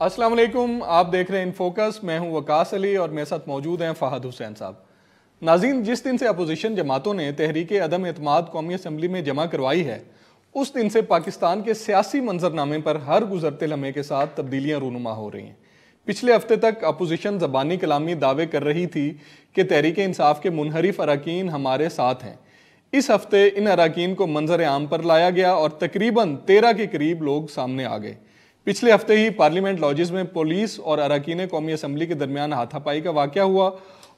السلام علیکم، آپ دیکھ رہے ہیں ان فوکس. میں ہوں وقاص علی اور میرے ساتھ موجود ہیں فہد حسین صاحب. ناظرین، جس دن سے اپوزیشن جماعتوں نے تحریک عدم اعتماد قومی اسمبلی میں جمع کروائی ہے، اس دن سے پاکستان کے سیاسی منظرنامے پر ہر گزرتے لمحے کے ساتھ تبدیلیاں رونما ہو رہی ہیں. پچھلے ہفتے تک اپوزیشن زبانی کلامی دعوے کر رہی تھی کہ تحریک انصاف کے منحرف اراکین ہمارے ساتھ ہیں. اس ہفتے ان اراکین کو منظر عام پر لایا گیا اور تقریباً 13 کے قریب لوگ سامنے آ گئے. پچھلے ہفتے ہی پارلیمنٹ لاجز میں پولیس اور اراکین قومی اسمبلی کے درمیان ہاتھا پائی کا واقعہ ہوا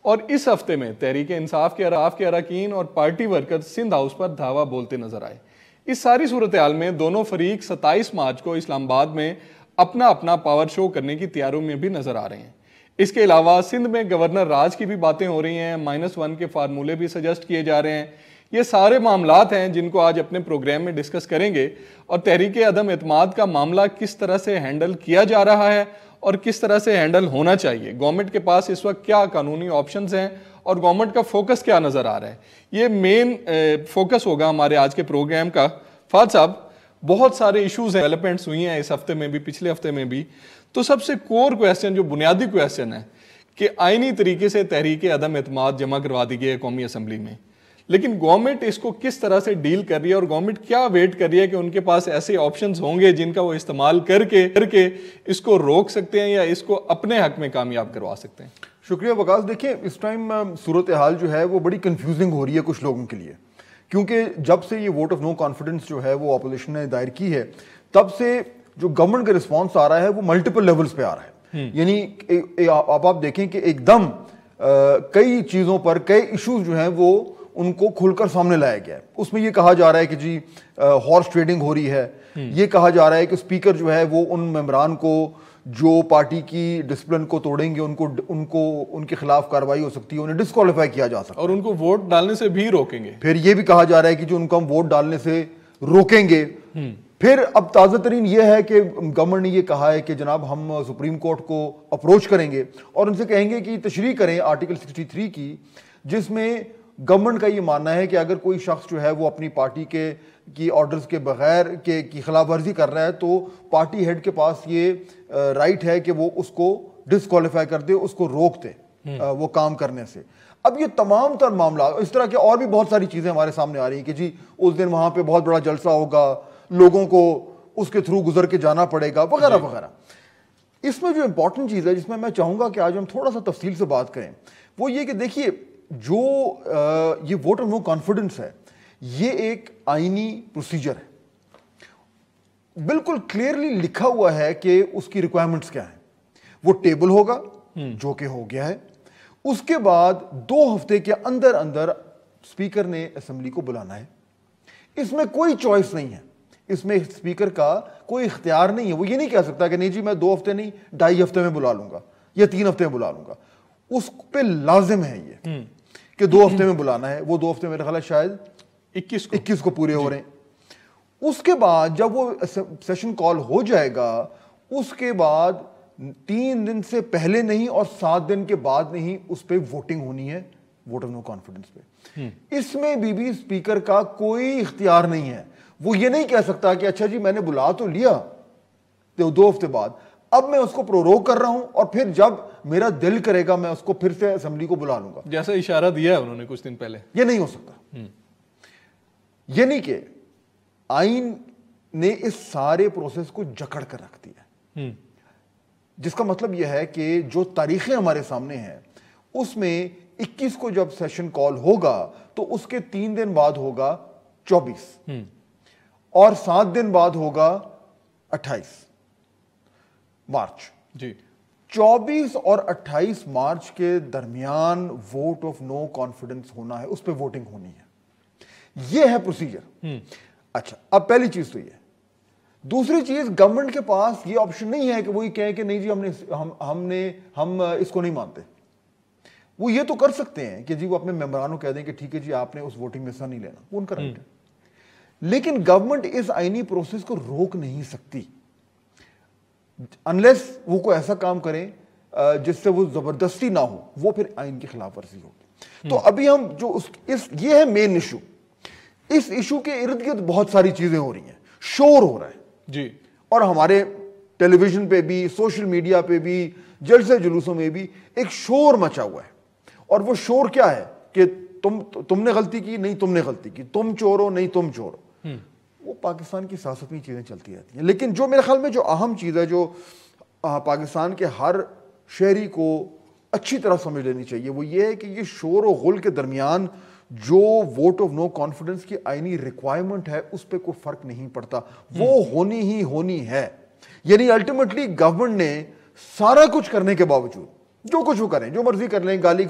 اور اس ہفتے میں تحریک انصاف کے اراکین اور پارٹی ورکر سندھ ہاؤس پر دھاوا بولتے نظر آئے. اس ساری صورتحال میں دونوں فریق 27 مارچ کو اسلام آباد میں اپنا اپنا پاور شو کرنے کی تیاریوں میں بھی نظر آ رہے ہیں. اس کے علاوہ سندھ میں گورنر راج کی بھی باتیں ہو رہی ہیں، -1 کے فارمولے بھی سجسٹ کیے جا رہے ہیں. یہ سارے معاملات ہیں جن کو آج اپنے پروگرام میں ڈسکس کریں گے، اور تحریک عدم اعتماد کا معاملہ کس طرح سے ہینڈل کیا جا رہا ہے اور کس طرح سے ہینڈل ہونا چاہیے. گورنمنٹ کے پاس اس وقت کیا قانونی آپشنز ہیں اور گورنمنٹ کا فوکس کیا نظر آ رہا ہے. یہ مین فوکس ہوگا ہمارے آج کے پروگرام کا. فہد صاحب، بہت سارے ایشوز ہیں، ڈیولپمنٹس ہوئی ہیں اس ہفتے میں بھی، پچھلے ہفتے میں بھی. تو سب سے کور کویسچن، جو بنیادی کویسچن ہے کہ آئینی طریقے سے تحریک عدم اعتماد جمع کروا دی گئی ہے قومی اسمبلی میں، لیکن گورنمنٹ اس کو کس طرح سے ڈیل کر رہی ہے اور گورنمنٹ کیا ویٹ کر رہی ہے کہ ان کے پاس ایسے آپشنز ہوں گے جن کا وہ استعمال کر کے اس کو روک سکتے ہیں یا اس کو اپنے حق میں کامیاب کروا سکتے ہیں. شکریہ وقاص. دیکھیں، اس ٹائم صورتحال جو ہے وہ بڑی کنفیوزنگ ہو رہی ہے کچھ لوگوں کے لیے، کیونکہ جب سے یہ ووٹ آف نو کانفیڈنس جو ہے وہ اپوزیشن نے دائر کی ہے، تب سے جو گورنمنٹ کا رسپانس آ رہا ہے وہ ملٹیپل لیولز پہ آ رہا ہے. یعنی آپ دیکھیں کہ ایک دم کئی چیزوں پر کئی ایشوز جو ہیں وہ ان کو کھل کر سامنے لایا گیا ہے. اس میں یہ کہا جا رہا ہے کہ جی ہارس ٹریڈنگ ہو رہی ہے. یہ کہا جا رہا ہے کہ اسپیکر جو ہے وہ ان ممبران کو جو پارٹی کی ڈسپلن کو توڑیں گے ان کے خلاف کارروائی ہو سکتی ہے، انہیں ڈسکوالیفائی کیا جا سکتا ہے اور ان کو ووٹ ڈالنے سے بھی روکیں گے. پھر یہ بھی کہا جا رہا ہے کہ جو ان کو ہم ووٹ ڈالنے سے روکیں گے. پھر اب تازہ ترین یہ ہے کہ گورنمنٹ نے یہ کہا ہے کہ جناب ہم سپریم کورٹ کو اپروچ کریں گے اور ان سے کہیں گے کہ تشریح کریں آرٹیکل 63 کی، جس میں گورنمنٹ کا یہ ماننا ہے کہ اگر کوئی شخص جو ہے وہ اپنی پارٹی کی آرڈرز کے بغیر کی خلاف ورزی کر رہا ہے تو پارٹی ہیڈ کے پاس یہ رائٹ ہے کہ وہ اس کو ڈسکوالیفائی کر دے، اس کو روک دے وہ کام کرنے سے. اب یہ تمام تر معاملات، اس طرح کے اور بھی بہت ساری چیزیں ہمارے سامنے آ رہی ہیں کہ جی اس دن وہاں پہ بہت بڑا جلسہ ہوگا، لوگوں کو اس کے تھرو گزر کے جانا پڑے گا وغیرہ وغیرہ. اس میں جو امپورٹنٹ چیز ہے جس میں چاہوں گا کہ آج ہم تھوڑا سا تفصیل سے بات کریں، وہ یہ کہ دیکھیے جو یہ ووٹ آف نو کانفیڈنس ہے یہ ایک آئینی پروسیجر ہے. بالکل کلیئرلی لکھا ہوا ہے کہ اس کی ریکوائرمنٹس کیا ہیں. وہ ٹیبل ہوگا جو کہ ہو گیا ہے. اس کے بعد 2 ہفتے کے اندر اسپیکر نے اسمبلی کو بلانا ہے. اس میں کوئی چوائس نہیں ہے، اس میں اسپیکر کا کوئی اختیار نہیں ہے. وہ یہ نہیں کہہ سکتا کہ نہیں جی میں 2 ہفتے نہیں 2.5 ہفتے میں بلا لوں گا یا 3 ہفتے میں بلا لوں گا. اس پہ لازم ہے یہ کہ 2 ہفتے میں بلانا ہے. وہ 2 ہفتے میرے خیال ہے شاید 21 کو پورے ہو رہے ہیں. اس کے بعد جب وہ سیشن کال ہو جائے گا، اس کے بعد 3 دن سے پہلے نہیں اور 7 دن کے بعد نہیں اس پہ ووٹنگ ہونی ہے ووٹ آف نو کانفیڈنس پہ. اس میں بھی اسپیکر کا کوئی اختیار نہیں ہے. وہ یہ نہیں کہہ سکتا کہ اچھا جی میں نے بلا تو لیا 2 ہفتے بعد، اب میں اس کو پروروگ کر رہا ہوں اور پھر جب میرا دل کرے گا میں اس کو پھر سے اسمبلی کو بلا لوں گا، جیسا اشارہ دیا ہے انہوں نے کچھ دن پہلے. یہ نہیں ہو سکتا. یہ نہیں کہ آئین نے اس سارے پروسیس کو جکڑ کر رکھ دیا، جس کا مطلب یہ ہے کہ جو تاریخیں ہمارے سامنے ہیں اس میں 21 کو جب سیشن کال ہوگا تو اس کے 3 دن بعد ہوگا 24 اور 7 دن بعد ہوگا 28 مارچ. جی 24 اور 28 مارچ کے درمیان ووٹ آف نو کانفیڈنس ہونا ہے، اس پہ ووٹنگ ہونی ہے. یہ ہے پروسیجر. اچھا، اب پہلی چیز تو یہ. دوسری چیز، گورنمنٹ کے پاس یہ آپشن نہیں ہے کہ وہ یہ کہیں کہ نہیں جی ہم اس کو نہیں مانتے. وہ یہ تو کر سکتے ہیں کہ جی وہ اپنے ممبرانوں کہہ دیں کہ ٹھیک ہے جی آپ نے اس ووٹنگ میں حصہ نہیں لینا، وہ ان کا رائٹ ہے. لیکن گورنمنٹ اس آئینی پروسیس کو روک نہیں سکتی انلیس وہ کوئی ایسا کام کریں جس سے وہ زبردستی نہ ہو، وہ پھر آئین کی خلاف ورزی ہوگی. تو ابھی ہم جو یہ ہے مین ایشو. اس ایشو کے ارد گرد بہت ساری چیزیں ہو رہی ہیں، شور ہو رہا ہے جی. اور ہمارے ٹیلی ویژن پہ بھی, سوشل میڈیا پہ بھی, جلسے جلوسوں میں بھی ایک شور مچا ہوا ہے. اور وہ شور کیا ہے کہ تم نے غلطی کی, نہیں تم نے غلطی کی, تم چور ہو, نہیں تم چور ہو. وہ پاکستان کی سیاست میں چیزیں چلتی رہتی ہیں. لیکن جو میرے خیال میں جو اہم چیز ہے, جو پاکستان کے ہر شہری کو اچھی طرح سمجھ لینی چاہیے, وہ یہ ہے کہ یہ شور و غل کے درمیان جو ووٹ آف نو کانفیڈنس کی آئینی ریکوائرمنٹ ہے اس پہ کوئی فرق نہیں پڑتا, وہ ہونی ہی ہونی ہے. یعنی الٹیمیٹلی گورنمنٹ نے سارا کچھ کرنے کے باوجود, جو کچھ وہ کریں, جو مرضی کر لیں, گالی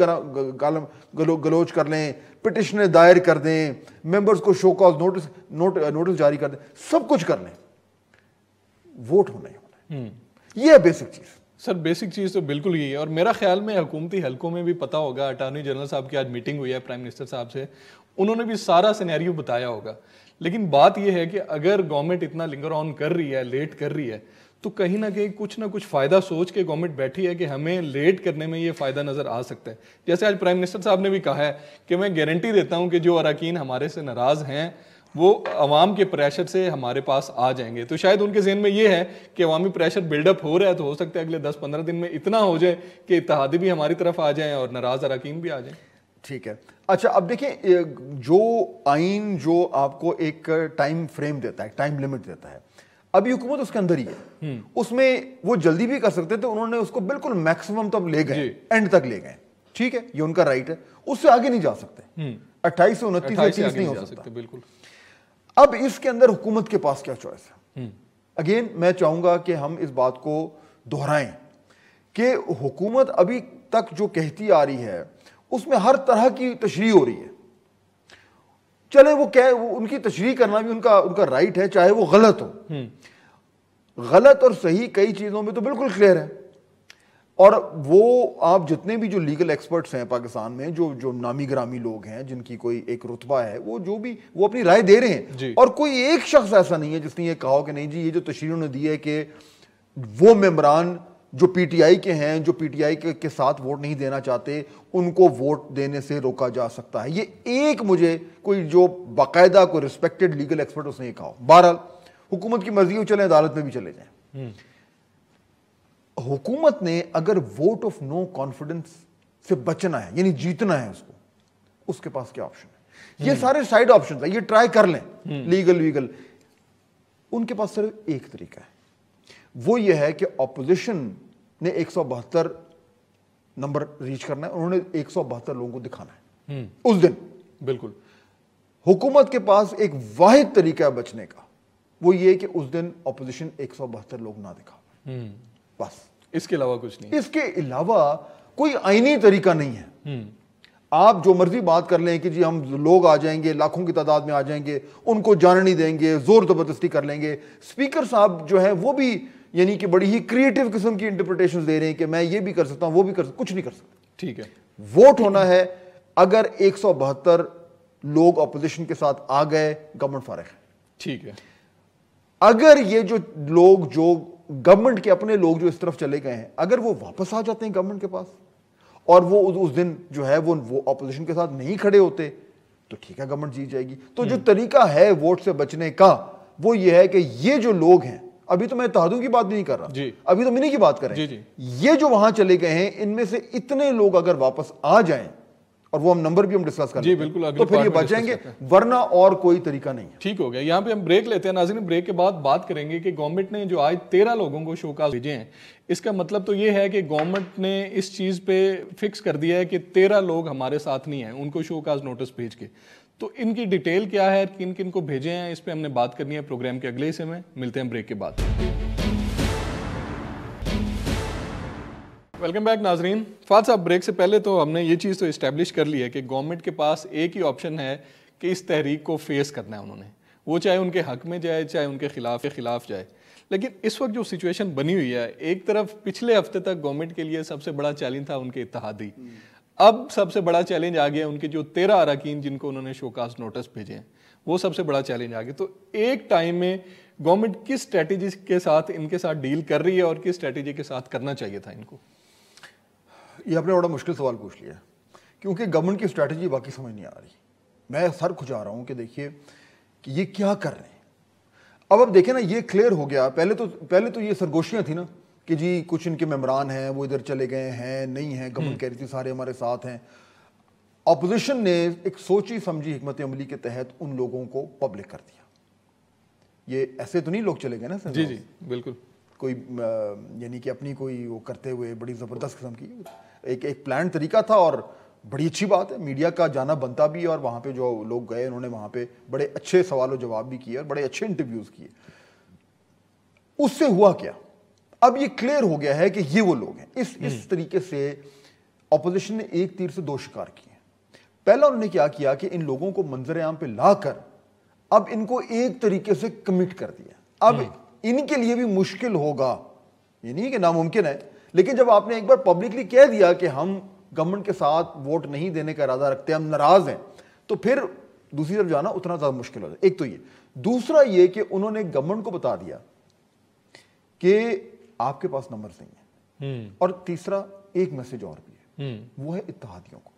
گلوچ کر لیں, پٹیشنیں دائر کر دیں, ممبرز کو شو کاز نوٹس جاری کر دیں, سب کچھ کر لیں, ووٹ ہونا ہی ہونا ہے. یہ ہے بیسک چیز. سر بیسک چیز تو بالکل یہ ہے, اور میرا خیال میں حکومتی حلقوں میں بھی پتہ ہوگا, اٹارنی جنرل صاحب کی آج میٹنگ ہوئی ہے پرائم منسٹر صاحب سے, انہوں نے بھی سارا سینیریو بتایا ہوگا. لیکن بات یہ ہے کہ اگر گورنمنٹ اتنا لنگر آن کر رہی ہے, لیٹ کر رہی ہے, تو کہیں نہ کہیں کچھ نہ کچھ فائدہ سوچ کے گورنمنٹ بیٹھی ہے کہ ہمیں لیٹ کرنے میں یہ فائدہ نظر آ سکتا ہے. جیسے آج پرائم منسٹر صاحب نے بھی کہا ہے کہ میں گارنٹی دیتا ہوں کہ جو اراکین ہمارے سے ناراض ہیں وہ عوام کے پریشر سے ہمارے پاس آ جائیں گے. تو شاید ان کے ذہن میں یہ ہے کہ عوامی پریشر بلڈ اپ ہو رہا ہے, تو ہو سکتا ہے اگلے 10-15 دن میں اتنا ہو جائے کہ اتحادی بھی ہماری طرف آ جائیں اور ناراض اراکین بھی آ جائیں. ٹھیک ہے. اچھا اب دیکھیں, جو آئین جو آپ کو ایک ٹائم فریم دیتا ہے, ٹائم لمٹ دیتا ہے, ابھی حکومت اس کے اندر ہی ہے. اس میں وہ جلدی بھی کر سکتے تھے, انہوں نے اس کو بالکل میکسیمم تک لے گئے, اینڈ تک لے گئے. ٹھیک ہے, یہ ان کا رائٹ ہے, اس سے آگے نہیں جا سکتے. 28 سے 29 سے 30 نہیں ہو سکتا. بالکل. اب اس کے اندر حکومت کے پاس کیا چوائس ہے؟ اگین میں چاہوں گا کہ ہم اس بات کو دہرائیں کہ حکومت ابھی تک جو کہتی آ رہی ہے اس میں ہر طرح کی تشریح ہو رہی ہے. چلے وہ ان کی تشریح کرنا بھی ان کا رائٹ ہے, چاہے وہ غلط ہو. غلط اور صحیح کئی چیزوں میں تو بالکل کلیئر ہے. اور وہ آپ جتنے بھی جو لیگل ایکسپرٹس ہیں پاکستان میں, جو نامی گرامی لوگ ہیں جن کی کوئی ایک رتبہ ہے, وہ اپنی رائے دے رہے ہیں. اور کوئی ایک شخص ایسا نہیں ہے جس نے یہ کہا کہ نہیں جی یہ جو تشریح نے دی ہے کہ وہ ممبران جو پی ٹی آئی کے ہیں, جو پی ٹی آئی کے ساتھ ووٹ نہیں دینا چاہتے, ان کو ووٹ دینے سے روکا جا سکتا ہے. یہ ایک مجھے کوئی جو باقاعدہ کوئی ریسپیکٹڈ لیگل ایکسپرٹ اس نے یہ کہا. بہرحال حکومت کی مرضی ہو, چلیں عدالت میں بھی چلے جائیں. حکومت نے اگر ووٹ آف نو کانفیڈنس سے بچنا ہے, یعنی جیتنا ہے اس کے پاس کیا آپشن ہے؟ یہ سارے سائیڈ آپشن ہیں, یہ ٹرائی کر لیں لیگل. ان کے پاس صرف ایک طریقہ ہے, وہ یہ ہے کہ اپوزیشن نے 172 نمبر ریچ کرنا ہے, انہوں نے 172 لوگوں کو دکھانا ہے اس دن. بالکل. حکومت کے پاس ایک واحد طریقہ ہے بچنے کا, وہ یہ کہ اس دن اپوزیشن 172 لوگ نہ دکھا, بس. اس کے علاوہ کچھ نہیں, اس کے علاوہ کوئی آئینی طریقہ نہیں ہے. آپ جو مرضی بات کر لیں کہ جی ہم لوگ آ جائیں گے, لاکھوں کی تعداد میں آ جائیں گے, ان کو جانے نہیں دیں گے, زور زبردستی کر لیں گے. اسپیکر صاحب جو ہے وہ بھی یعنی کہ بڑی ہی کریٹو قسم کی انٹرپریٹیشن دے رہے ہیں کہ میں یہ بھی کر سکتا ہوں, وہ بھی کر سکتا ہوں. کچھ نہیں کر سکتا. ٹھیک ہے, ووٹ ہونا ہے. اگر 172 لوگ اپوزیشن کے ساتھ آ گئے, گورنمنٹ فارغ ہے. ٹھیک ہے. اگر یہ جو لوگ جو گورنمنٹ کے اپنے لوگ جو اس طرف چلے گئے ہیں, اگر وہ واپس آ جاتے ہیں گورنمنٹ کے پاس اور وہ اس دن جو ہے وہ اپوزیشن کے ساتھ نہیں کھڑے ہوتے, تو ٹھیک ہے, گورنمنٹ جیت جائے گی. تو جو طریقہ ہے ووٹ سے بچنے کا وہ یہ ہے کہ یہ جو لوگ ہیں, ابھی تو میں اتحادوں کی بات نہیں کر رہا, ابھی تو منی کی بات کریں, یہ جو وہاں چلے گئے ہیں ان میں سے اتنے لوگ اگر واپس آ جائیں, اور وہ ہم نمبر بھی ہم ڈسکس کر لیں گے, تو پھر یہ بچ جائیں گے, ورنہ اور کوئی طریقہ نہیں ہے. ٹھیک ہو گیا. یہاں پہ ہم بریک لیتے ہیں ناظرین. بریک کے بعد بات کریں گے کہ گورنمنٹ نے جو آج 13 لوگوں کو شوکاز بھیجے ہیں, اس کا مطلب تو یہ ہے کہ گورنمنٹ نے اس چیز پہ فکس کر دیا ہے کہ 13 لوگ ہمارے ساتھ نہیں ہیں, ان کو شوکاز نوٹس بھیج کے. تو ان کی ڈیٹیل کیا ہے, کن کن کو بھیجے ہیں, اس پہ ہم نے بات کرنی ہے پروگرام کے اگلے حصے میں. ملتے ہیں بریک کے بعد. ویلکم بیک ناظرین. فہد صاحب, بریک سے پہلے تو ہم نے یہ چیز تو اسٹیبلش کر لی ہے کہ گورنمنٹ کے پاس ایک ہی آپشن ہے کہ اس تحریک کو فیس کرنا ہے انہوں نے, وہ چاہے ان کے حق میں جائے چاہے ان کے خلاف جائے. لیکن اس وقت جو سچویشن بنی ہوئی ہے, ایک طرف پچھلے ہفتے تک گورنمنٹ کے لیے سب سے بڑا چیلنج تھا ان کے اتحادی, اب سب سے بڑا چیلنج آ گیا ان کے جو 13 اراکین جن کو انہوں نے شوکاز نوٹس بھیجے ہیں, وہ سب سے بڑا چیلنج آ گیا. تو ایک ٹائم میں گورنمنٹ کس اسٹریٹجی کے ساتھ ان کے ساتھ ڈیل کر رہی ہے اور کس اسٹریٹجی کے ساتھ کرنا چاہیے تھا ان کو؟ یہ آپ نے بڑا مشکل سوال پوچھ لیا, کیونکہ گورنمنٹ کی اسٹریٹجی باقی سمجھ نہیں آ رہی. میں سر کھجا رہا ہوں کہ دیکھیے کہ یہ کیا کر رہے ہیں. اب دیکھیں نا یہ کلیئر ہو گیا. پہلے تو یہ سرگوشیاں تھیں نا کہ جی کچھ ان کے ممبران ہیں وہ ادھر چلے گئے ہیں, نہیں ہیں, گورنمنٹ کہہ رہی تھی سارے ہمارے ساتھ ہیں. اپوزیشن نے ایک سوچی سمجھی حکمت عملی کے تحت ان لوگوں کو پبلک کر دیا. یہ ایسے تو نہیں لوگ چلے گئے نا سر, جی بالکل, کوئی یعنی کہ اپنی کوئی وہ کرتے ہوئے بڑی زبردست قسم کی ایک پلان طریقہ تھا, اور بڑی اچھی بات ہے میڈیا کا جانا بنتا بھی ہے. اور وہاں پہ جو لوگ گئے انہوں نے وہاں پہ بڑے اچھے سوال و جواب بھی کیے اور بڑے اچھے انٹرویوز کیے. اس سے ہوا کیا, اب یہ کلیئر ہو گیا ہے کہ یہ وہ لوگ ہیں. اس طریقے سے اپوزیشن نے ایک تیر سے دو شکار کیے. پہلا انہوں نے کیا کیا کہ ان لوگوں کو منظر عام پہ لا کر اب ان کو ایک طریقے سے کمٹ کر دیا. اب ان کے لیے بھی مشکل ہوگا, یہ نہیں کہ ناممکن ہے, لیکن جب آپ نے ایک بار پبلکلی کہہ دیا کہ ہم گورنمنٹ کے ساتھ ووٹ نہیں دینے کا ارادہ رکھتے, ہم ناراض ہیں, تو پھر دوسری طرف جانا اتنا زیادہ مشکل ہو جائے. ایک تو یہ. دوسرا یہ کہ انہوں نے گورنمنٹ کو بتا دیا کہ آپ کے پاس نمبرز نہیں ہیں. اور تیسرا ایک میسج اور بھی ہے, وہ ہے اتحادیوں کو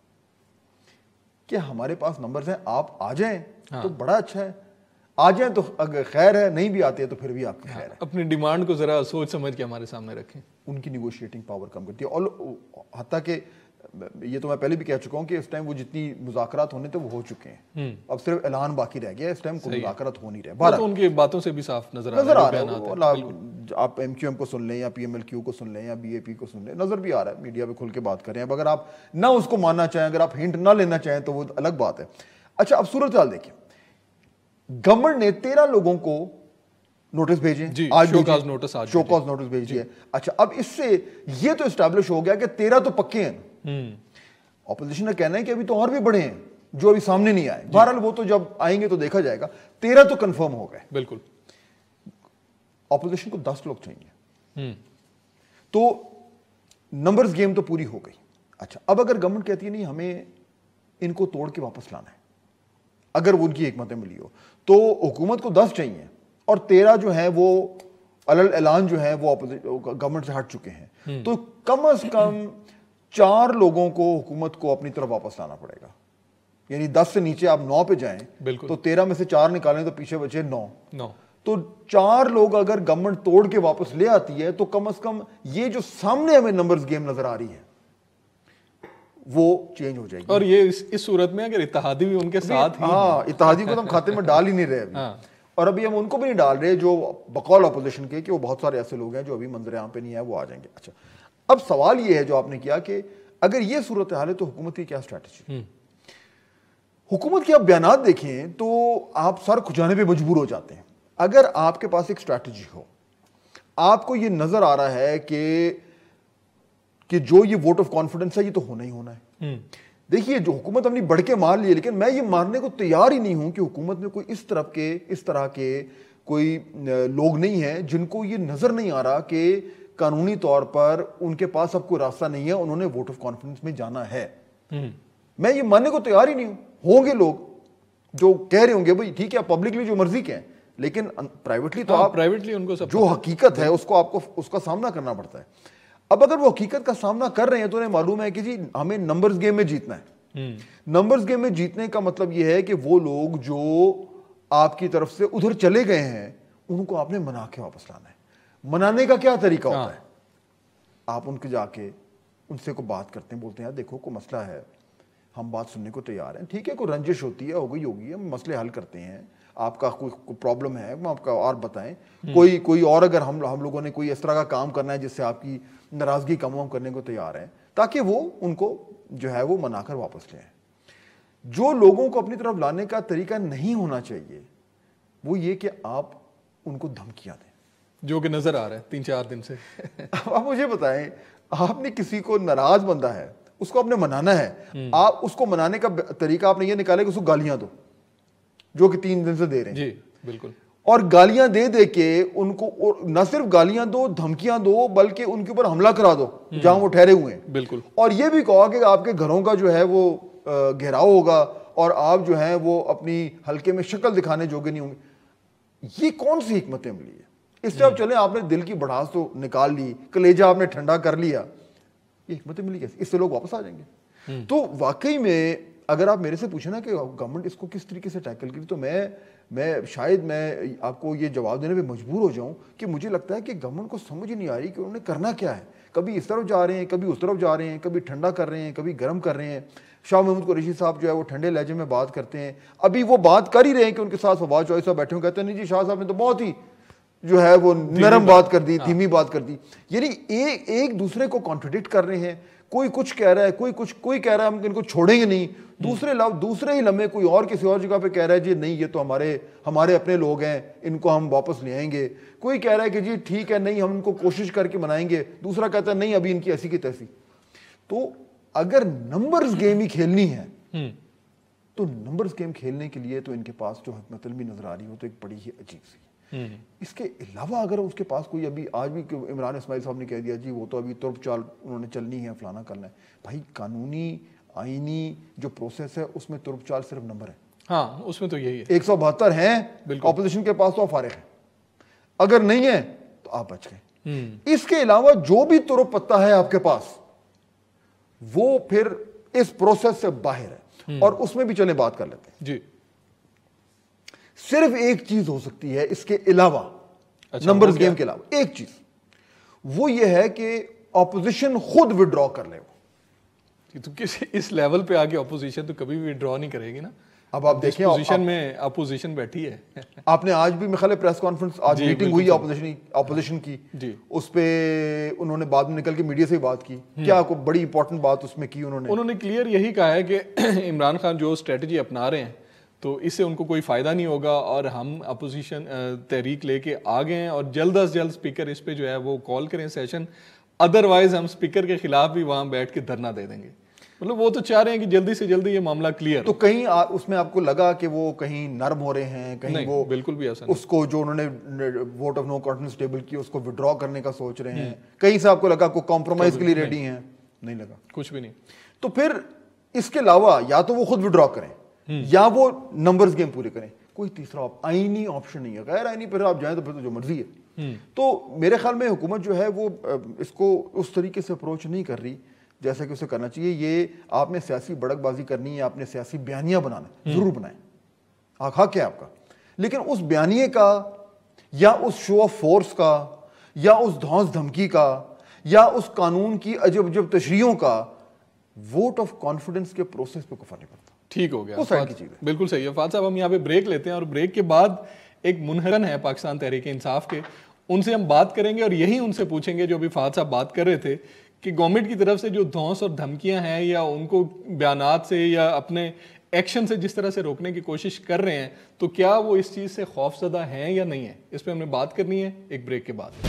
کہ ہمارے پاس نمبرز ہیں, آپ آ جائیں تو بڑا اچھا ہے, آ جائیں تو اگر خیر ہے, نہیں بھی آتے تو پھر بھی آپ کی خیر ہے. اپنی ڈیمانڈ کو ذرا سوچ سمجھ کے ہمارے سامنے رکھیں. ان کی نیگوشیٹنگ پاور کم کرتی ہے. اور حتیٰ کہ یہ تو میں پہلے بھی کہہ چکا ہوں کہ اس ٹائم وہ جتنی مذاکرات ہونے تھے وہ ہو چکے ہیں, اب صرف اعلان باقی رہ گیا. اس ٹائم کوئی مذاکرات ہو نہیں رہے. تو ان کی باتوں سے بھی صاف نظر آ رہا ہے. آپ ایم کیو ایم کو سن لیں یا پی ایم ایل کیو کو سن لیں یا بی اے پی کو سن لیں, نظر بھی آ رہا ہے, میڈیا پہ کھل کے بات کر رہے ہیں. اب اگر آپ نہ اس کو ماننا چاہیں, اگر آپ ہنٹ نہ لینا چاہیں تو وہ الگ بات ہے. اچھا اب صورتحال دیکھیں, گورنمنٹ نے 13 لوگوں کو نوٹس بھیجے, آج شو کاز نوٹس بھیجی ہے. اچھا اب اس سے یہ تو اسٹیبلش ہو گیا کہ 13 تو پکے ہیں. اپوزیشن کا کہنا ہے کہ ابھی تو اور بھی بڑے ہیں جو ابھی سامنے نہیں آئے. بہرحال وہ تو جب آئیں گے تو دیکھا جائے گا. 13 تو کنفرم ہو گئے. بالکل. اپوزیشن کو 10 لوگ چاہیے, تو نمبرز گیم تو پوری ہو گئی. اچھا اب اگر گورنمنٹ کہتی ہے نہیں ہمیں ان کو توڑ کے واپس لانا ہے, اگر وہ ان کی حکمت عملی ہو, تو حکومت کو 10 چاہیے اور 13 جو ہیں وہ علل اعلان جو ہیں وہ گورنمنٹ سے ہٹ چکے ہیں. تو کم از کم 4 لوگوں کو حکومت کو اپنی طرف واپس لانا پڑے گا. یعنی 10 سے نیچے آپ 9 پہ جائیں تو 13 میں سے 4 نکالیں تو پیچھے بچے 9. تو 4 لوگ اگر گورنمنٹ توڑ کے واپس لے آتی ہے تو کم از کم یہ جو سامنے ہمیں نمبرز گیم نظر آ رہی ہے وہ چینج ہو جائے گی. اور یہ اس صورت میں اگر اتحادی بھی ان کے ساتھ, ہاں اتحادی کو تو ہم کھاتے میں ڈال ہی نہیں رہے ابھی. اور ابھی ہم ان کو بھی نہیں ڈال رہے جو بقول اپوزیشن کے, کہ وہ بہت سارے ایسے لوگ ہیں جو ابھی منظر عام پہ نہیں آئے, وہ آ جائیں گے. اچھا اب سوال یہ ہے جو آپ نے کیا کہ اگر یہ صورتحال ہے تو حکومت کی کیا اسٹریٹجی. حکومت کے آپ بیانات دیکھیں تو آپ سر کھجانے پہ مجبور ہو جاتے ہیں. اگر آپ کے پاس ایک اسٹریٹجی ہو, آپ کو یہ نظر آ رہا ہے کہ جو یہ ووٹ آف کانفیڈنس ہے یہ تو ہونا ہی ہونا ہے. دیکھیے جو حکومت اپنی بڑھ کے مان لی ہے, لیکن میں یہ ماننے کو تیار ہی نہیں ہوں کہ حکومت میں کوئی اس طرح کے کوئی لوگ نہیں ہیں جن کو یہ نظر نہیں آ رہا کہ قانونی طور پر ان کے پاس اب کوئی راستہ نہیں ہے, انہوں نے ووٹ آف کانفیڈنس میں جانا ہے. میں یہ ماننے کو تیار ہی نہیں ہوں. ہوں گے لوگ جو کہہ رہے ہوں گے بھائی ٹھیک ہے پبلکلی جو مرضی کہیں, لیکن پرائیویٹلی تو آپ ان کو جو حقیقت ہے اس کو آپ کو اس کا سامنا کرنا پڑتا ہے. اب اگر وہ حقیقت کا سامنا کر رہے ہیں تو انہیں معلوم ہے کہ جی ہمیں نمبرز گیم میں جیتنا ہے. نمبرز گیم میں جیتنے کا مطلب یہ ہے کہ وہ لوگ جو آپ کی طرف سے ادھر چلے گئے ہیں ان کو آپ نے منا کے واپس لانا ہے. منانے کا کیا طریقہ ہوتا ہے, آپ ان کے جا کے ان سے کو بات کرتے ہیں, بولتے ہیں یار دیکھو کوئی مسئلہ ہے, ہم بات سننے کو تیار ہیں, ٹھیک ہے کوئی رنجش ہوتی ہے ہوگی ہم مسئلے حل کرتے ہیں, آپ کا کوئی پرابلم ہے وہ آپ کا اور بتائیں, کوئی اور اگر ہم لوگوں نے کوئی اس طرح کا کام کرنا ہے جس سے آپ کی ناراضگی کم ہم کرنے کو تیار ہیں, تاکہ وہ ان کو جو ہے وہ منا کر واپس لیں. جو لوگوں کو اپنی طرف لانے کا طریقہ نہیں ہونا چاہیے وہ یہ کہ آپ ان کو دھمکیاں دیں, جو کہ نظر آ رہا ہے 3-4 دن سے. آپ مجھے بتائیں, آپ نے کسی کو ناراض بندہ ہے اس کو آپ نے منانا ہے, آپ اس کو منانے کا طریقہ آپ نے یہ نکالے کہ اس کو گالیاں دو جو کہ 3 دن سے دے رہے ہیں. جی بالکل. اور گالیاں دے کے ان کو نہ صرف گالیاں دو, دھمکیاں دو, بلکہ ان کے اوپر حملہ کرا دو جہاں وہ ٹھہرے ہوئے ہیں. بالکل. اور یہ بھی کہا کہ آپ کے گھروں کا جو ہے وہ گھیراؤ ہوگا اور آپ جو ہیں وہ اپنی حلقے میں شکل دکھانے جوگے نہیں ہوں گے. یہ کون سی حکمت عملی ہے؟ اس سے آپ چلیں, آپ نے دل کی بڑھاس تو نکال لی, کلیجہ آپ نے ٹھنڈا کر لیا, یہ حکمت عملی کیسے؟ اس سے لوگ واپس آ جائیں گے. تو واقعی میں اگر آپ میرے سے پوچھیں نا کہ گورنمنٹ اس کو کس طریقے سے ٹیکل کی, تو میں میں شاید میں آپ کو یہ جواب دینے پہ مجبور ہو جاؤں کہ مجھے لگتا ہے کہ گورنمنٹ کو سمجھ نہیں آ رہی کہ انہوں نے کرنا کیا ہے. کبھی اس طرف جا رہے ہیں, کبھی اس طرف جا رہے ہیں, کبھی ٹھنڈا کر رہے ہیں, کبھی گرم کر رہے ہیں. شاہ محمود قریشی صاحب جو ہے وہ ٹھنڈے لہجے میں بات کرتے ہیں, ابھی وہ بات کر ہی رہے ہیں کہ ان کے ساتھ فواد چوہدری صاحب بیٹھے ہوئے کہتے ہیں نہیں جی شاہ صاحب نے تو بہت ہی جو ہے وہ نرم بات کر دی, دھیمی بات کر دی. یعنی ایک دوسرے کو کانٹرڈکٹ کر رہے ہیں. کوئی کچھ کہہ رہا ہے, کوئی کہہ رہا ہے ہم ان کو چھوڑیں گے نہیں, دوسرے ہی لمحے کوئی اور کسی اور جگہ پہ کہہ رہا ہے جی نہیں یہ تو ہمارے اپنے لوگ ہیں, ان کو ہم واپس لے آئیں گے. کوئی کہہ رہا ہے کہ جی ٹھیک ہے نہیں ہم ان کو کوشش کر کے منائیں گے, دوسرا کہتا ہے نہیں ابھی ان کی ایسی کی تیسی. تو اگر نمبرز گیم ہی کھیلنی ہے تو نمبرز گیم کھیلنے کے لیے تو ان کے پاس جو حکمت علمی نظر آ رہی ہے وہ تو ایک بڑی ہی عجیب سی. اس کے علاوہ اگر اس کے پاس کوئی ابھی آج بھی عمران اسماعیل صاحب نے کہہ دیا جی وہ تو ابھی ترک چال انہوں نے چلنی ہے, فلانا کرنا ہے. بھائی قانونی آئینی جو پروسیس ہے اس میں ترک چال صرف نمبر ہے. ہاں اس میں تو یہی ہے. 172 ہیں اپوزیشن کے پاس تو آپ فارغ ہیں, اگر نہیں ہے تو آپ بچ گئے. اس کے علاوہ جو بھی ترک پتہ ہے آپ کے پاس وہ پھر اس پروسیس سے باہر ہے, اور اس میں بھی چلیں بات کر لیتے ہیں. جی صرف ایک چیز ہو سکتی ہے اس کے علاوہ, نمبرز گیم کے علاوہ ایک چیز, وہ یہ ہے کہ اپوزیشن خود وڈرا کر لے. تو اس لیول پہ آگے اپوزیشن تو کبھی بھی وڈرا نہیں کرے گی نا. اب آپ دیکھیں پوزیشن میں اپوزیشن بیٹھی ہے. آپ نے آج بھی میرے پریس کانفرنس, آج میٹنگ ہوئی اپوزیشن کی, اس پہ انہوں نے بعد میں نکل کے میڈیا سے ہی بات کی. کیا کوئی بڑی امپورٹنٹ بات اس میں کی انہوں نے کلیئر یہی کہا ہے کہ عمران خان جو اسٹریٹجی اپنا رہے ہیں تو اس سے ان کو کوئی فائدہ نہیں ہوگا, اور ہم اپوزیشن تحریک لے کے آ گئے ہیں اور جلد از جلد اسپیکر اس پہ جو ہے وہ کال کریں سیشن, ادروائز ہم اسپیکر کے خلاف بھی وہاں بیٹھ کے دھرنا دے دیں گے. مطلب وہ تو چاہ رہے ہیں کہ جلدی سے جلدی یہ معاملہ کلیئر. تو کہیں اس میں آپ کو لگا کہ وہ کہیں نرم ہو رہے ہیں, کہیں وہ بالکل بھی ایسا اس کو جو انہوں نے vote of no confidence table کی اس کو وڈرا کرنے کا سوچ رہے ہیں, کہیں سے آپ کو لگا کوئی کمپرومائز کے لیے ریڈی ہیں؟ نہیں لگا, کچھ بھی نہیں. تو پھر اس کے علاوہ یا تو وہ خود وڈرا کریں یا وہ نمبرز گیم پورے کریں, کوئی تیسرا آئینی آپشن نہیں ہے. غیر آئینی پھر آپ جائیں تو پھر تو جو مرضی ہے. تو میرے خیال میں حکومت جو ہے وہ اس کو اس طریقے سے اپروچ نہیں کر رہی جیسا کہ اسے کرنا چاہیے. یہ آپ نے سیاسی بڑک بازی کرنی ہے, آپ نے سیاسی بیانیہ بنانا ہے, ضرور بنائیں, حق ہے آپ کا, لیکن اس بیانیے کا یا اس شو آف فورس کا یا اس دھونس دھمکی کا یا اس قانون کی عجب عجب تشریحوں کا ووٹ آف کانفیڈنس کے پروسیس پہ کفر نہیں پڑتا. ٹھیک ہو گیا, بالکل صحیح ہے. فہد صاحب ہم یہاں پہ بریک لیتے ہیں, اور بریک کے بعد ایک منہرن ہے پاکستان تحریک انصاف کے, ان سے ہم بات کریں گے اور یہی ان سے پوچھیں گے جو ابھی فہد صاحب بات کر رہے تھے کہ گورنمنٹ کی طرف سے جو دھونس اور دھمکیاں ہیں یا ان کو بیانات سے یا اپنے ایکشن سے جس طرح سے روکنے کی کوشش کر رہے ہیں, تو کیا وہ اس چیز سے خوف زدہ ہیں یا نہیں ہیں, اس پہ ہم نے بات کرنی ہے ایک بریک کے بعد.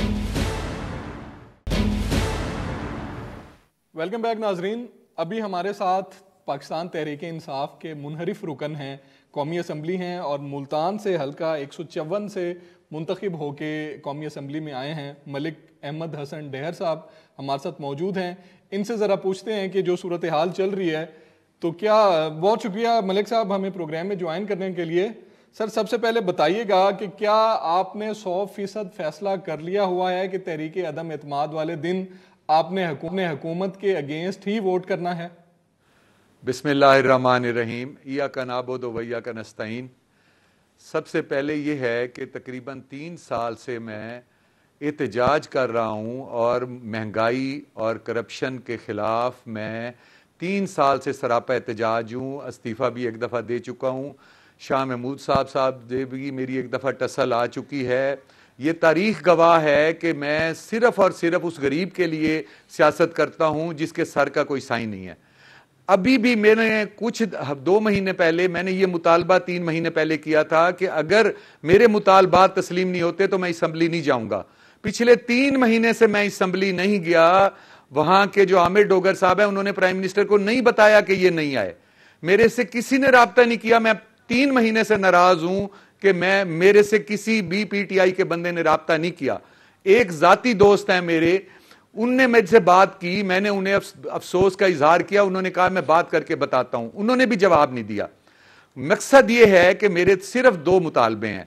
ویلکم بیک ناظرین. ابھی ہمارے ساتھ پاکستان تحریک انصاف کے منحرف رکن ہیں, قومی اسمبلی ہیں اور ملتان سے حلقہ 154 سے منتخب ہو کے قومی اسمبلی میں آئے ہیں, ملک احمد حسن ڈہر صاحب ہمارے ساتھ موجود ہیں. ان سے ذرا پوچھتے ہیں کہ جو صورتحال چل رہی ہے تو کیا. بہت شکریہ ملک صاحب ہمیں پروگرام میں جوائن کرنے کے لیے. سر سب سے پہلے بتائیے گا کہ کیا آپ نے 100% فیصلہ کر لیا ہوا ہے کہ تحریک عدم اعتماد والے دن آپ نے حکومت کے اگینسٹ ہی ووٹ کرنا ہے؟ بسم اللہ الرحمن الرحیم. ایاک نعبد و ایاک نستعین. سب سے پہلے یہ ہے کہ تقریباً 3 سال سے میں احتجاج کر رہا ہوں, اور مہنگائی اور کرپشن کے خلاف میں 3 سال سے سراپا احتجاج ہوں. استعفیٰ بھی ایک دفعہ دے چکا ہوں, شاہ محمود صاحب بھی میری ایک دفعہ ٹسل آ چکی ہے. یہ تاریخ گواہ ہے کہ میں صرف اور صرف اس غریب کے لیے سیاست کرتا ہوں جس کے سر کا کوئی سائن نہیں ہے. ابھی بھی میں نے کچھ 2 مہینے پہلے میں نے یہ مطالبہ 3 مہینے پہلے کیا تھا کہ اگر میرے مطالبات تسلیم نہیں ہوتے تو میں اسمبلی نہیں جاؤں گا. پچھلے 3 مہینے سے میں اسمبلی نہیں گیا. وہاں کے جو عامر ڈوگر صاحب ہیں انہوں نے پرائم منسٹر کو نہیں بتایا کہ یہ نہیں آئے. میرے سے کسی نے رابطہ نہیں کیا. میں 3 مہینے سے ناراض ہوں کہ میرے سے کسی بھی پی ٹی آئی کے بندے نے رابطہ نہیں کیا. ایک ذاتی دوست ہیں میرے, ان نے میرے سے بات کی, میں نے انہیں افسوس کا اظہار کیا, انہوں نے کہا میں بات کر کے بتاتا ہوں, انہوں نے بھی جواب نہیں دیا. مقصد یہ ہے کہ میرے صرف 2 مطالبے ہیں.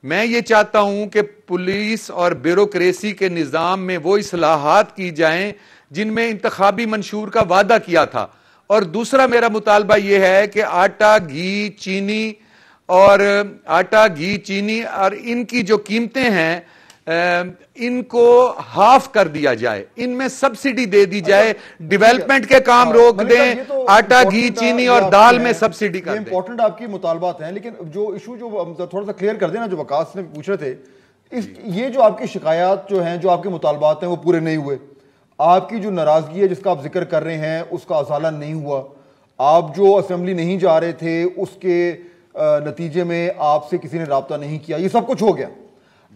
میں یہ چاہتا ہوں کہ پولیس اور بیوروکریسی کے نظام میں وہ اصلاحات کی جائیں جن میں انتخابی منشور کا وعدہ کیا تھا. اور دوسرا میرا مطالبہ یہ ہے کہ آٹا, گھی, چینی اور آٹا گھی چینی اور ان کی جو قیمتیں ہیں ان کو ہاف کر دیا جائے, ان میں سبسڈی دے دی جائے, ڈیولپمنٹ کے کام روک دیں, آٹا گھی چینی اور دال میں سبسڈی کر دیں. یہ امپورٹنٹ آپ کی مطالبات ہیں, لیکن جو ایشو جو تھوڑا سا کلیئر کر دینا, جو وقاص نے پوچھ رہے تھے, یہ جو آپ کی شکایات جو ہیں, جو آپ کے مطالبات ہیں وہ پورے نہیں ہوئے, آپ کی جو ناراضگی ہے جس کا آپ ذکر کر رہے ہیں اس کا ازالہ نہیں ہوا, آپ جو اسمبلی نہیں جا رہے تھے اس کے نتیجے میں آپ سے کسی نے رابطہ نہیں کیا, یہ سب کچھ ہو گیا.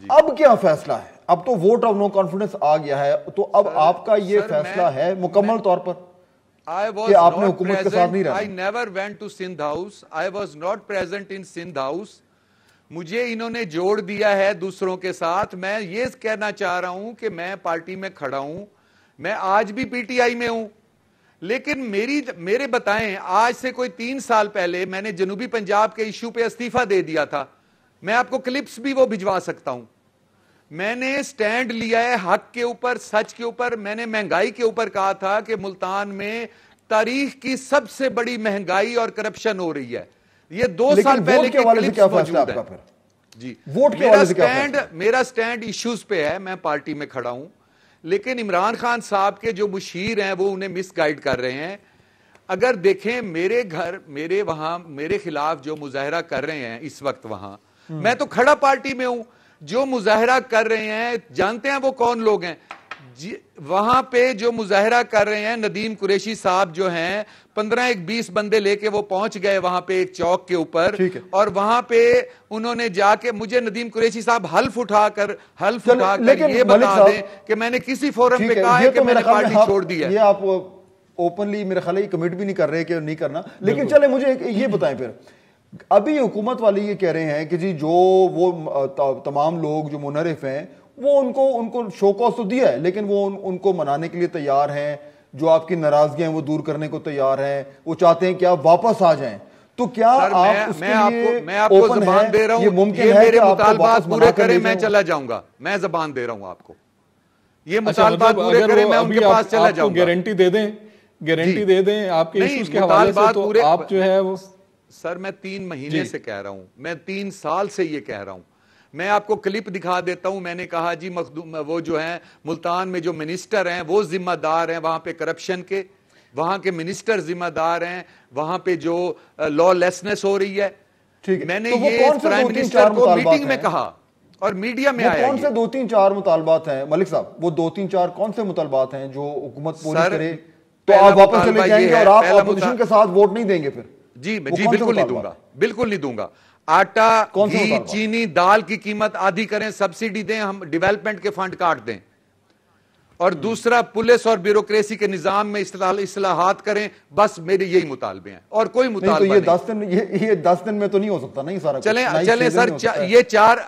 اب کیا فیصلہ ہے؟ اب تو ووٹ آف نو کانفیڈنس آ گیا ہے, تو اب آپ کا یہ فیصلہ ہے مکمل طور پر کہ آپ نے حکومت کے ساتھ نہیں رہنا؟ I never went to Sindh House. I was not present in Sindh House. مجھے انہوں نے جوڑ دیا ہے دوسروں کے ساتھ. میں یہ کہنا چاہ رہا ہوں کہ میں پارٹی میں کھڑا ہوں, میں آج بھی پی ٹی آئی میں ہوں, لیکن میرے بتائیں, آج سے کوئی 3 سال پہلے میں نے جنوبی پنجاب کے ایشو پہ استعفیٰ دے دیا تھا. میں آپ کو کلپس بھی وہ بھجوا سکتا ہوں. میں نے سٹینڈ لیا ہے حق کے اوپر, سچ کے اوپر. میں نے مہنگائی کے اوپر کہا تھا کہ ملتان میں تاریخ کی سب سے بڑی مہنگائی اور کرپشن ہو رہی ہے. یہ 2 سال پہلے کے کلپس موجود ہیں. جی, میرا سٹینڈ ایشوز پہ ہے, میں پارٹی میں کھڑا ہوں, لیکن عمران خان صاحب کے جو مشیر ہیں وہ انہیں مس گائیڈ کر رہے ہیں. اگر دیکھیں میرے گھر, وہاں میرے خلاف جو مظاہرہ کر رہے ہیں اس وقت, وہاں میں تو کھڑا پارٹی میں ہوں. جو مظاہرہ کر رہے ہیں جانتے ہیں وہ کون لوگ ہیں؟ وہاں پہ جو مظاہرہ کر رہے ہیں ندیم قریشی صاحب جو ہیں, 15-20 بندے لے کے وہ پہنچ گئے وہاں پہ ایک چوک کے اوپر, اور وہاں پہ انہوں نے جا کے مجھے ندیم قریشی صاحب حلف اٹھا کر یہ بتا دیں کہ میں نے کسی فورم پہ کہا ہے کہ میں نے پارٹی چھوڑ دی ہے. یہ آپ اوپنلی میرے خیال ہے کمٹ بھی نہیں کر رہے کہ نہیں کرنا, لیکن چلے مجھے یہ بتائیں پھر, ابھی حکومت والے یہ کہہ رہے ہیں کہ جی جو وہ تمام لوگ جو منحرف ہیں وہ ان کو شو کاز تو دیا ہے, لیکن وہ ان کو منانے کے لیے تیار ہیں, جو آپ کی ناراضگیاں ہیں وہ دور کرنے کو تیار ہیں, وہ چاہتے ہیں کہ آپ واپس آ جائیں. تو کیا آپ اس کے لیے میں آپ کو زبان دے رہا ہوں, یہ ممکن ہے کہ مطالبات پورے کریں میں چلا جاؤں گا, میں زبان دے رہا ہوں آپ کو, یہ مطالبات پورے کریں میں ان کے پاس چلا جاؤں گا. گارنٹی دے دیں آپ کے ایشوز کے حوالے سے, تو آپ جو ہے وہ. سر میں 3 مہینے سے کہہ رہا ہوں, میں 3 سال سے یہ کہہ رہا ہوں. میں آپ کو کلپ دکھا دیتا ہوں. میں نے کہا جی وہ جو ہیں ملتان میں جو منسٹر ہیں وہ ذمہ دار ہیں وہاں پہ کرپشن کے, وہاں کے منسٹر ذمہ دار ہیں وہاں پہ جو لا لیسنس ہو رہی ہے. میں نے یہ پرائم منسٹر کو میٹنگ میں کہا اور میڈیا میں آیا. کون سے 2-3-4 مطالبات ہیں ملک صاحب, وہ 2-3-4 کون سے مطالبات ہیں جو حکومت پوری کرے تو آپ واپس چلے جائیں گے اور آپ اپوزیشن کے ساتھ ووٹ نہیں دیں گے پھر؟ جی بالکل نہیں دوں گا, بالکل نہیں دوں گا. آٹا گھی چینی دال کی قیمت آدھی کریں, سبسڈی دیں, ہم ڈیولپمنٹ کے فنڈ کاٹ دیں, اور دوسرا پولیس اور بیوروکریسی کے نظام میں اصلاحات کریں. بس میرے یہی مطالبے ہیں اور کوئی مطالبہ نہیں. یہ 10 دن میں تو نہیں ہو سکتا. نہیں سارا چلیں سر,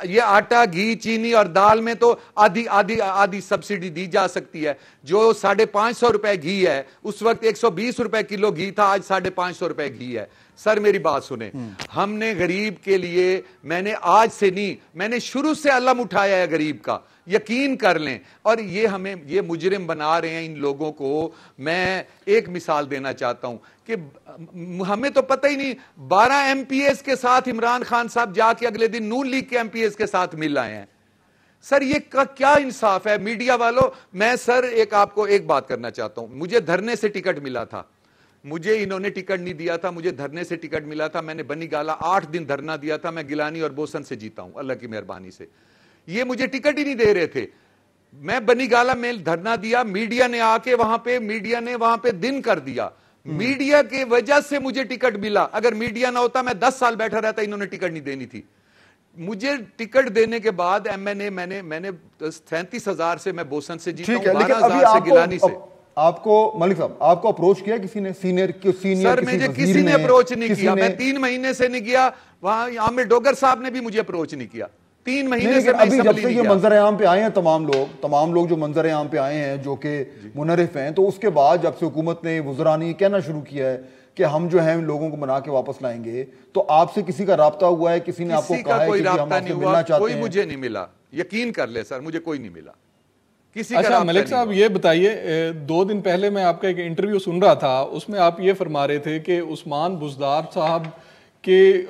یہ آٹا گھی چینی اور دال میں تو آدھی سبسڈی دی جا سکتی ہے. جو 550 روپے گھی ہے اس وقت 120 روپے کلو گھی تھا, آج 550 روپے گھی ہے. سر میری بات سنیں, ہم نے غریب کے لیے, میں نے آج سے نہیں, میں نے شروع سے علم اٹھایا ہے غریب کا, یقین کر لیں. اور یہ مجرم بنا رہے ہیں ان لوگوں کو. میں ایک مثال دینا چاہتا ہوں کہ ہمیں تو پتہ ہی نہیں, 12 ایم پی ایز کے ساتھ عمران خان صاحب جا کے اگلے دن نون لیگ کے ایم پی ایز کے ساتھ مل آئے ہیں. سر یہ کیا انصاف ہے میڈیا والوں؟ میں سر آپ کو ایک بات کرنا چاہتا ہوں. مجھے دھرنے سے ٹکٹ ملا تھا, مجھے انہوں نے ٹکٹ نہیں دیا تھا, مجھے دھرنے سے ٹکٹ ملا تھا. میں نے بنی گالا 8 دن دھرنا دیا تھا. میں گیلانی اور بوسن سے جیتا ہوں اللہ کی مہربانی سے. یہ مجھے ٹکٹ ہی نہیں دے رہے تھے. میں بنی گالا میں دھرنا دیا, میڈیا نے آ کے وہاں پہ دن کر دیا. میڈیا کی وجہ سے مجھے ٹکٹ ملا. اگر میڈیا نہ ہوتا میں 10 سال بیٹھا رہتا, انہوں نے ٹکٹ نہیں دینی تھی. مجھے ٹکٹ دینے کے بعد میں نے 37,000 سے میں بوسن سے جیتا ہوں, 12,000 سے گیلانی سے. آپ کو ملک صاحب آپ کو اپروچ کیا کسی نے؟ سینئر سر مجھے کسی نے اپروچ نہیں کیا. میں 3 مہینے سے نہیں گیا وہاں. عامر ڈوگر صاحب نے بھی مجھے اپروچ نہیں کیا 3 مہینے سے. ابھی جب سے یہ منظر عام پہ آئے ہیں تمام لوگ جو منظر عام پہ آئے ہیں جو کہ منحرف ہیں, تو اس کے بعد جب سے حکومت نے وزراء نے کہنا شروع کیا ہے کہ ہم جو ہیں لوگوں کو منا کے واپس لائیں گے, تو آپ سے کسی کا رابطہ ہوا ہے؟ کسی نے آپ کو کہا ہے کہ ہم آپ سے ملنا چاہتے ہیں؟ کوئی مجھے نہیں ملا, یقین کر لے سر, مجھے کوئی نہیں ملا. اچھا ملک صاحب یہ بتائیے, 2 دن پہلے میں آپ کا ایک انٹرویو سن رہا تھا, اس میں آپ یہ فرما رہے تھے کہ عثمان بزدار صاحب کہ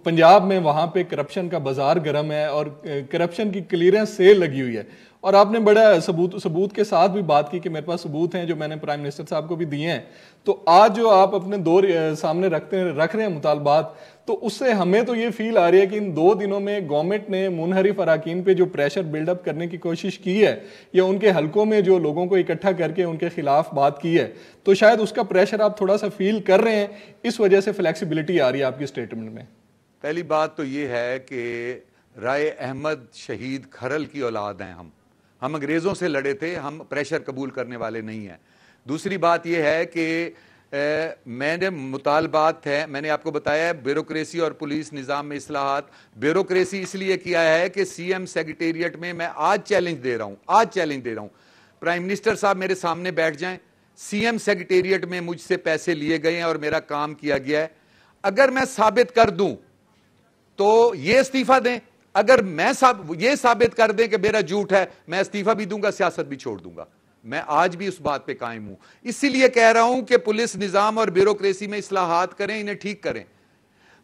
پنجاب میں وہاں پہ کرپشن کا بازار گرم ہے اور کرپشن کی کلیئرنس سیل لگی ہوئی ہے. اور آپ نے بڑا ثبوت کے ساتھ بھی بات کی کہ میرے پاس ثبوت ہیں جو میں نے پرائم منسٹر صاحب کو بھی دیے ہیں. تو آج جو آپ اپنے دور سامنے رکھ رہے ہیں مطالبات, تو اس سے ہمیں تو یہ فیل آ رہی ہے کہ ان 2 دنوں میں گورنمنٹ نے منحرف اراکین پہ جو پریشر بلڈ اپ کرنے کی کوشش کی ہے یا ان کے حلقوں میں جو لوگوں کو اکٹھا کر کے ان کے خلاف بات کی ہے, تو شاید اس کا پریشر آپ تھوڑا سا فیل کر رہے ہیں, اس وجہ سے فلیکسیبلٹی آ رہی ہے آپ کی اسٹیٹمنٹ میں. پہلی بات تو یہ ہے کہ رائے احمد شہید کھرل کی اولاد ہیں ہم انگریزوں سے لڑے تھے, ہم پریشر قبول کرنے والے نہیں ہیں. دوسری بات یہ ہے کہ میں نے مطالبات ہیں, میں نے آپ کو بتایا ہے بیوروکریسی اور پولیس نظام میں اصلاحات. بیوروکریسی اس لیے کیا ہے کہ سی ایم سیکریٹریٹ میں میں آج چیلنج دے رہا ہوں, پرائم منسٹر صاحب میرے سامنے بیٹھ جائیں, سی ایم سیکریٹریٹ میں مجھ سے پیسے لیے گئے ہیں اور میرا کام کیا گیا ہے. اگر میں ثابت کر دوں تو یہ استعفیٰ دیں, اگر میں یہ ثابت کر دیں کہ میرا جھوٹ ہے, میں استعفیٰ بھی دوں گا, سیاست بھی چھوڑ دوں گا. میں آج بھی اس بات پہ قائم ہوں. اسی لیے کہہ رہا ہوں کہ پولیس نظام اور بیوروکریسی میں اصلاحات کریں, انہیں ٹھیک کریں.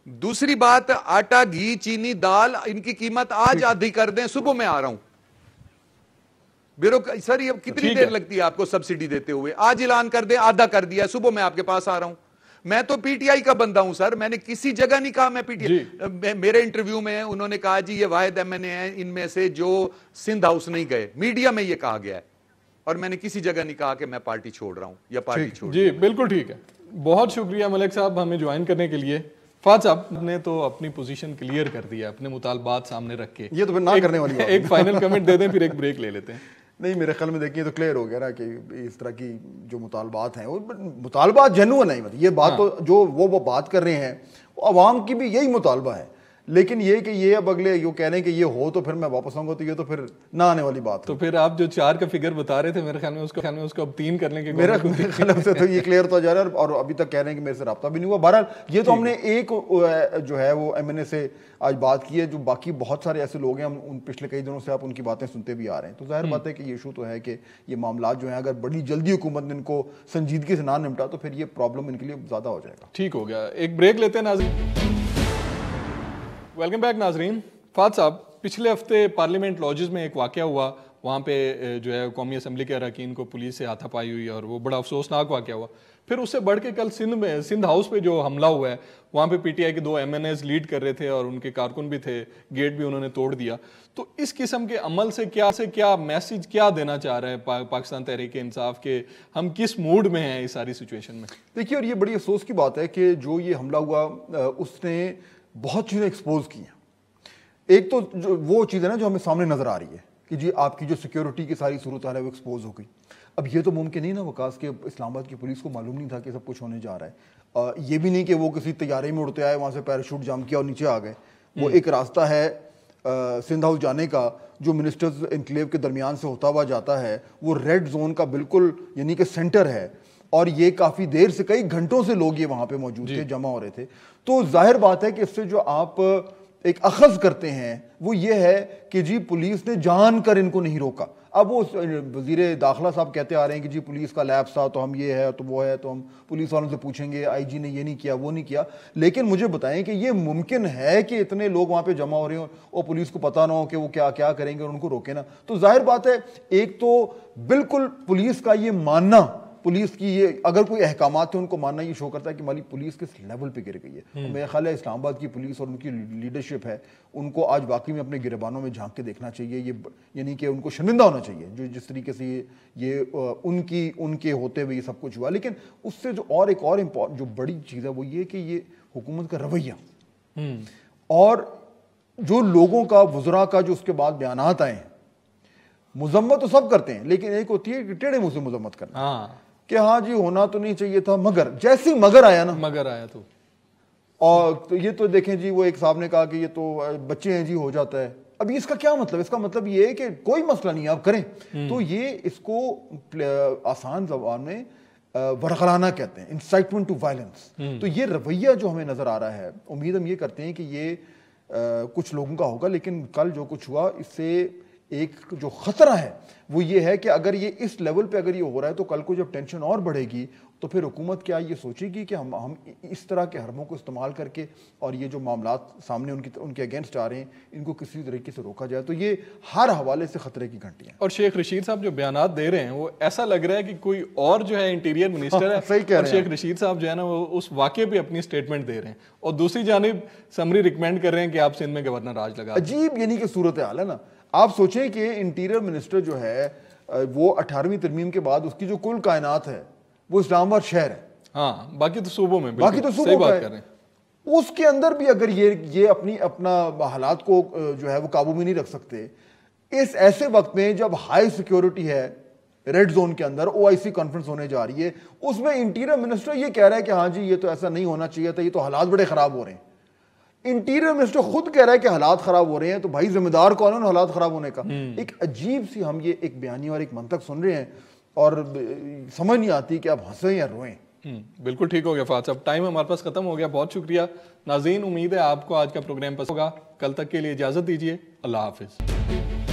دوسری بات, آٹا, گھی, چینی, دال, ان کی قیمت آج آدھی کر دیں, صبح میں آ رہا ہوں. سر یہ کتنی دیر لگتی ہے آپ کو سبسڈی دیتے ہوئے؟ آج اعلان کر دیں, آدھا کر دیا, صبح میں آپ کے پاس آ رہا ہوں. میں تو پی ٹی آئی کا بندہ ہوں سر, میں نے کسی جگہ نہیں کہا میں پی ٹی آئی. میرے انٹرویو میں انہوں نے کہا جی یہ واحد ایم این اے ہیں ان میں سے جو سندھ ہاؤس نہیں گئے. میڈیا میں یہ کہا گیا ہے, اور میں نے کسی جگہ نہیں کہا کہ میں پارٹی چھوڑ رہا ہوں یا پارٹی چھوڑ. جی بالکل ٹھیک ہے, بہت شکریہ ملک صاحب ہمیں جوائن کرنے کے لیے. فہد صاحب نے تو اپنی پوزیشن کلیئر کر دیا, اپنے مطالبات سامنے رکھ کے. یہ تو پھر نہ کرنے والی بات. ایک فائنل کمنٹ دے دیں پھر ایک بریک لے لیتے ہیں. نہیں میرے خیال میں دیکھیے تو کلیئر ہو گیا نا کہ اس طرح کی جو مطالبات ہیں وہ مطالبات جینوئن ہیں. یہ بات تو جو وہ بات کر رہے ہیں وہ عوام کی بھی یہی مطالبہ ہے, لیکن یہ کہ یہ اب اگلے یہ کہہ رہے ہیں کہ یہ ہو تو پھر میں واپس آؤں گا, تو یہ تو پھر نہ آنے والی بات. تو پھر آپ جو 4 کا فگر بتا رہے تھے میرے خیال میں اس کو اب 3 کرنے کے میرے خیال سے تو یہ کلیئر تو جا رہا ہے, اور ابھی تک کہہ رہے ہیں کہ میرے سے رابطہ بھی نہیں ہوا. بہرحال یہ تو ہم نے ایک جو ہے وہ ایم این اے سے آج بات کی ہے, جو باقی بہت سارے ایسے لوگ ہیں ہم ان پچھلے کئی دنوں سے آپ ان کی باتیں سنتے بھی آ رہے ہیں. تو ظاہر بات ہے کہ یہ ایشو تو ہے کہ یہ معاملات جو ہیں اگر بڑی جلدی حکومت نے ان کو سنجیدگی سے نہ نمٹا تو پھر یہ پرابلم ان کے لیے زیادہ ہو جائے گا. ٹھیک ہو گیا, ایک بریک لیتے ہیں ناظرین. ویلکم بیک ناظرین. فہد صاحب, پچھلے ہفتے پارلیمنٹ لاجز میں ایک واقعہ ہوا, وہاں پہ جو ہے قومی اسمبلی کے اراکین کو پولیس سے ہاتھا پائی ہوئی اور وہ بڑا افسوسناک واقعہ ہوا. پھر اس سے بڑھ کے کل سندھ ہاؤس پہ جو حملہ ہوا ہے, وہاں پہ پی ٹی آئی کے 2 ایم این ایز لیڈ کر رہے تھے اور ان کے کارکن بھی تھے, گیٹ بھی انہوں نے توڑ دیا. تو اس قسم کے عمل سے کیا میسج کیا دینا چاہ رہا ہے پاکستان تحریک انصاف کے, ہم کس موڈ میں ہیں اس ساری سچویشن میں؟ دیکھیے, اور یہ بڑی افسوس کی بات ہے کہ جو یہ حملہ ہوا اس نے بہت چیزیں ایکسپوز کی ہیں. ایک تو جو وہ چیز ہے نا جو ہمیں سامنے نظر آ رہی ہے کہ جی آپ کی جو سیکیورٹی کی ساری صورتحال ہے وہ ایکسپوز ہو گئی. اب یہ تو ممکن نہیں نا وکاس کہ اسلام آباد کی پولیس کو معلوم نہیں تھا کہ سب کچھ ہونے جا رہا ہے. یہ بھی نہیں کہ وہ کسی طیارے میں اڑتے آئے, وہاں سے پیراشوٹ جام کیا اور نیچے آ گئے. وہ ایک راستہ ہے سندھ ہاؤس جانے کا جو منسٹرز انکلیو کے درمیان سے ہوتا ہوا جاتا ہے, وہ ریڈ زون کا بالکل یعنی کہ سینٹر ہے, اور یہ کافی دیر سے کئی گھنٹوں سے لوگ یہ وہاں پہ موجود تھے, جمع ہو رہے تھے. تو ظاہر بات ہے کہ اس سے جو آپ ایک اخذ کرتے ہیں وہ یہ ہے کہ جی پولیس نے جان کر ان کو نہیں روکا. اب وہ وزیر داخلہ صاحب کہتے آ رہے ہیں کہ جی پولیس کا لیپس تھا تو ہم یہ ہے تو وہ ہے تو ہم پولیس والوں سے پوچھیں گے, آئی جی نے یہ نہیں کیا وہ نہیں کیا. لیکن مجھے بتائیں کہ یہ ممکن ہے کہ اتنے لوگ وہاں پہ جمع ہو رہے ہوں اور پولیس کو پتہ نہ ہو کہ وہ کیا کریں گے اور ان کو روکے نا. تو ظاہر بات ہے ایک تو بالکل پولیس کا یہ ماننا, پولیس کی یہ اگر کوئی احکامات ہیں ان کو ماننا یہ شو کرتا ہے کہ مالی پولیس کس لیول پہ گر گئی ہے. میرا خیال ہے اسلام آباد کی پولیس اور ان کی لیڈرشپ ہے, ان کو آج واقعی میں اپنے گریبانوں میں جھانک کے دیکھنا چاہیے. یہ یعنی کہ ان کو شرمندہ ہونا چاہیے جو جس طریقے سے یہ ان کے ہوتے ہوئے یہ سب کچھ ہوا. لیکن اس سے جو اور ایک اور جو بڑی چیز ہے وہ یہ کہ یہ حکومت کا رویہ اور جو لوگوں کا وزراء کا جو اس کے بعد بیانات آئے ہیں, مذمت تو سب کرتے ہیں لیکن ایک ہوتی ہے کہ ٹیڑھے منہ سے مذمت کرنا کہ ہاں جی ہونا تو نہیں چاہیے تھا, مگر جیسی مگر آیا تو اور تو یہ تو دیکھیں جی وہ ایک صاحب نے کہا کہ یہ تو بچے ہیں جی ہو جاتا ہے. اب اس کا کیا مطلب؟ اس کا مطلب یہ ہے کہ کوئی مسئلہ نہیں آپ کریں. تو یہ اس کو آسان زبان میں ورغلانہ کہتے ہیں, انسائٹمنٹ ٹو وائلنس. تو یہ رویہ جو ہمیں نظر آ رہا ہے, امید ہم یہ کرتے ہیں کہ یہ کچھ لوگوں کا ہوگا, لیکن کل جو کچھ ہوا اس سے ایک جو خطرہ ہے وہ یہ ہے کہ اگر یہ اس لیول پہ اگر یہ ہو رہا ہے تو کل کو جب ٹینشن اور بڑھے گی تو پھر حکومت کیا یہ سوچے گی کہ ہم اس طرح کے حربوں کو استعمال کر کے اور یہ جو معاملات سامنے ان کے اگینسٹ آ رہے ہیں ان کو کسی طریقے سے روکا جائے. تو یہ ہر حوالے سے خطرے کی گھنٹی ہیں. اور شیخ رشید صاحب جو بیانات دے رہے ہیں وہ ایسا لگ رہا ہے کہ کوئی اور جو ہے انٹیریئر منسٹر ہے, صحیح کہہ اور رہے ہیں شیخ رشید صاحب جو ہے نا وہ اس واقعے پہ اپنی سٹیٹمنٹ دے رہے ہیں, اور دوسری جانب سمری ریکمینڈ کر رہے ہیں کہ آپ سندھ میں گورنر راج لگا. عجیب یعنی کہ صورتحال ہے نا. آپ سوچیں کہ انٹیریئر منسٹر جو ہے وہ 18ویں ترمیم کے بعد اس کی جو کل کائنات ہے وہ اسلام آباد شہر ہے. ہاں باقی تو صوبوں میں, باقی تو صوبوں کا ہے. اس کے اندر بھی اگر یہ اپنا حالات کو جو ہے وہ قابو میں نہیں رکھ سکتے اس ایسے وقت میں جب ہائی سیکیورٹی ہے, ریڈ زون کے اندر OIC کانفرنس ہونے جا رہی ہے, اس میں انٹیریئر منسٹر یہ کہہ رہا ہے کہ ہاں جی یہ تو ایسا نہیں ہونا چاہیے تھا, یہ تو حالات بڑے خراب ہو رہے ہیں. انٹیریئر منسٹر خود کہہ رہا ہے کہ حالات خراب ہو رہے ہیں, تو بھائی ذمہ دار کون ہے ان حالات خراب ہونے کا؟ ایک عجیب سی ہم یہ ایک بیانی اور ایک منطق سن رہے ہیں اور سمجھ نہیں آتی کہ اب ہنسیں یا روئیں. بالکل ٹھیک ہو گیا فہد صاحب, ٹائم ہمارے پاس ختم ہو گیا. بہت شکریہ ناظرین, امید ہے آپ کو آج کا پروگرام پسند ہوگا. کل تک کے لیے اجازت دیجیے, اللہ حافظ.